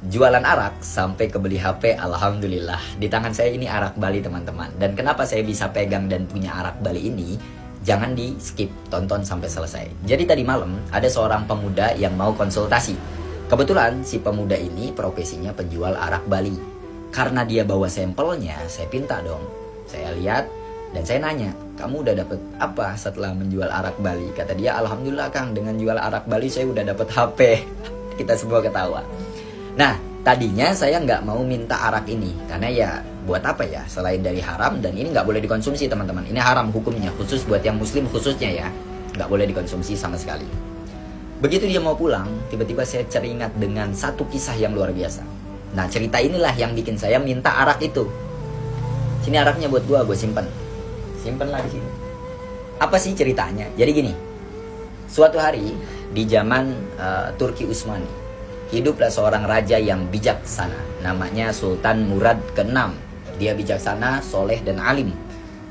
jualan arak sampai kebeli HP, alhamdulillah. Di tangan saya ini arak Bali teman-teman. Dan kenapa saya bisa pegang dan punya arak Bali ini? Jangan di skip, tonton sampai selesai. Jadi tadi malam ada seorang pemuda yang mau konsultasi. Kebetulan si pemuda ini profesinya penjual arak Bali. Karena dia bawa sampelnya, saya pinta dong. Saya lihat dan saya nanya, kamu udah dapet apa setelah menjual arak Bali? Kata dia, alhamdulillah Kang, dengan jual arak Bali saya udah dapet HP. Kita semua ketawa. Nah, tadinya saya nggak mau minta arak ini karena ya buat apa ya, selain dari haram, dan ini nggak boleh dikonsumsi teman-teman. Ini haram hukumnya, khusus buat yang muslim khususnya ya, nggak boleh dikonsumsi sama sekali. Begitu dia mau pulang, tiba-tiba saya teringat dengan satu kisah yang luar biasa. Nah, cerita inilah yang bikin saya minta arak itu. Sini araknya buat gue simpan lah di sini. Apa sih ceritanya? Jadi gini, suatu hari di zaman Turki Utsmani, hiduplah seorang raja yang bijaksana, namanya Sultan Murad ke-6. Dia bijaksana, soleh dan alim,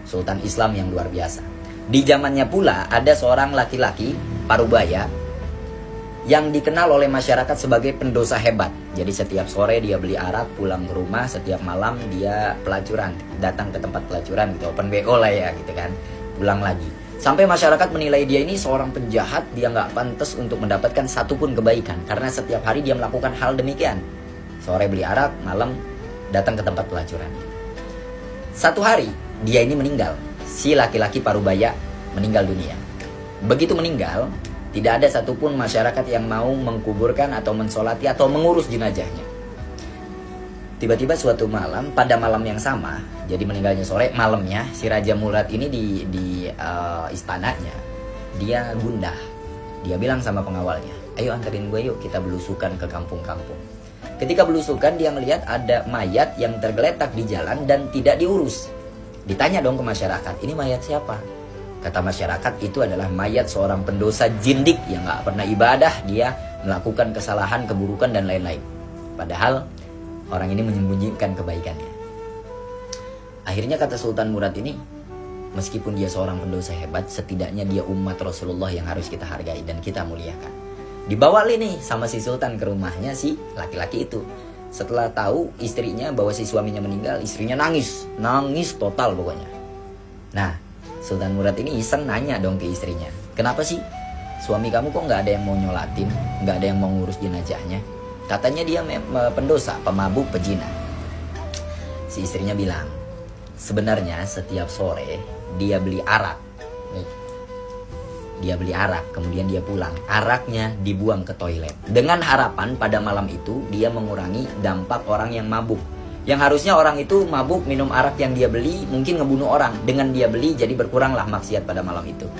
Sultan Islam yang luar biasa. Di zamannya pula ada seorang laki-laki parubaya yang dikenal oleh masyarakat sebagai pendosa hebat. Jadi setiap sore dia beli arak, pulang ke rumah, setiap malam dia pelacuran, datang ke tempat pelacuran gitu, open BO lah ya gitu kan, pulang lagi. Sampai masyarakat menilai dia ini seorang penjahat, dia nggak pantas untuk mendapatkan satupun kebaikan. Karena setiap hari dia melakukan hal demikian. Sore beli arak, malam datang ke tempat pelacuran. Satu hari, dia ini meninggal. Si laki-laki parubaya meninggal dunia. Begitu meninggal, tidak ada satupun masyarakat yang mau mengkuburkan atau mensolati atau mengurus jenazahnya. Tiba-tiba suatu malam, pada malam yang sama, jadi meninggalnya sore, malamnya si Raja Murad ini di istananya, dia gundah. Dia bilang sama pengawalnya, ayo anterin gue yuk, kita belusukan ke kampung-kampung. Ketika belusukan, dia melihat ada mayat yang tergeletak di jalan dan tidak diurus. Ditanya dong ke masyarakat, ini mayat siapa? Kata masyarakat, itu adalah mayat seorang pendosa jindik yang gak pernah ibadah, dia melakukan kesalahan, keburukan dan lain-lain. Padahal orang ini menyembunyikan kebaikannya. Akhirnya kata Sultan Murad ini, meskipun dia seorang pendosa hebat, setidaknya dia umat Rasulullah yang harus kita hargai dan kita muliakan. Dibawa nih sama si Sultan ke rumahnya si laki-laki itu. Setelah tahu istrinya bahwa si suaminya meninggal, istrinya nangis total pokoknya. Nah, Sultan Murad ini iseng nanya dong ke istrinya, kenapa sih suami kamu kok nggak ada yang mau nyolatin, nggak ada yang mau ngurus jenazahnya? Katanya dia pendosa, pemabuk, pezina. Si istrinya bilang, sebenarnya setiap sore dia beli arak. Dia beli arak, kemudian dia pulang. Araknya dibuang ke toilet. Dengan harapan pada malam itu dia mengurangi dampak orang yang mabuk. Yang harusnya orang itu mabuk minum arak yang dia beli, mungkin ngebunuh orang. Dengan dia beli, jadi berkuranglah maksiat pada malam itu.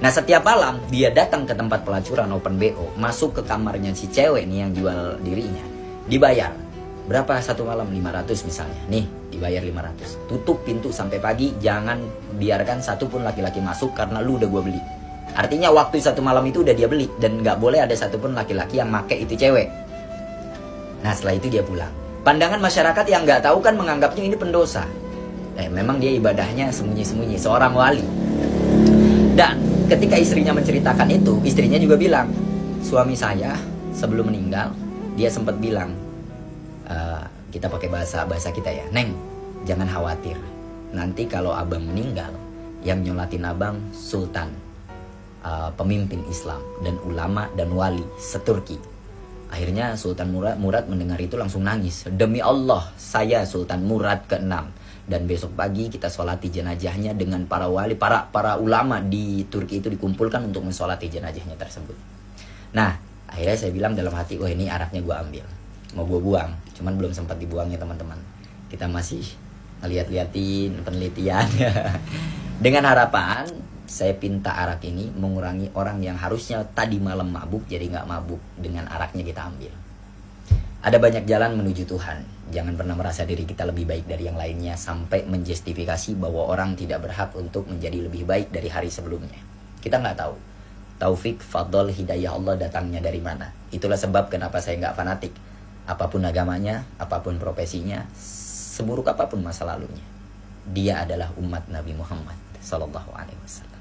Nah, setiap malam dia datang ke tempat pelacuran open BO, masuk ke kamarnya si cewek nih yang jual dirinya, dibayar. Berapa satu malam? 500 misalnya. Nih, dibayar 500. Tutup pintu sampai pagi, jangan biarkan satupun laki-laki masuk karena lu udah gua beli. Artinya waktu satu malam itu udah dia beli dan nggak boleh ada satupun laki-laki yang make itu cewek. Nah, setelah itu dia pulang. Pandangan masyarakat yang nggak tahu kan menganggapnya ini pendosa. Memang dia ibadahnya sembunyi-sembunyi, seorang wali. Dan ketika istrinya menceritakan itu, istrinya juga bilang, suami saya sebelum meninggal, dia sempat bilang, kita pakai bahasa kita ya, Neng, jangan khawatir. Nanti kalau abang meninggal, yang nyolatin abang Sultan, pemimpin Islam dan ulama dan wali seturki. Akhirnya Sultan Murad mendengar itu langsung nangis. Demi Allah, saya Sultan Murad ke-6. Dan besok pagi kita sholati jenazahnya dengan para wali, para ulama di Turki itu dikumpulkan untuk mensolati jenazahnya tersebut. Nah, akhirnya saya bilang dalam hati, wah ini araknya gue ambil, mau gue buang, cuman belum sempat dibuangnya teman-teman. Kita masih ngeliat-liatin penelitian. Dengan harapan saya pinta arak ini mengurangi orang yang harusnya tadi malam mabuk jadi nggak mabuk dengan araknya kita ambil. Ada banyak jalan menuju Tuhan. Jangan pernah merasa diri kita lebih baik dari yang lainnya sampai menjustifikasi bahwa orang tidak berhak untuk menjadi lebih baik dari hari sebelumnya. Kita nggak tahu taufik, fadl, hidayah Allah datangnya dari mana. Itulah sebab kenapa saya nggak fanatik. Apapun agamanya, apapun profesinya, seburuk apapun masa lalunya, dia adalah umat Nabi Muhammad SAW.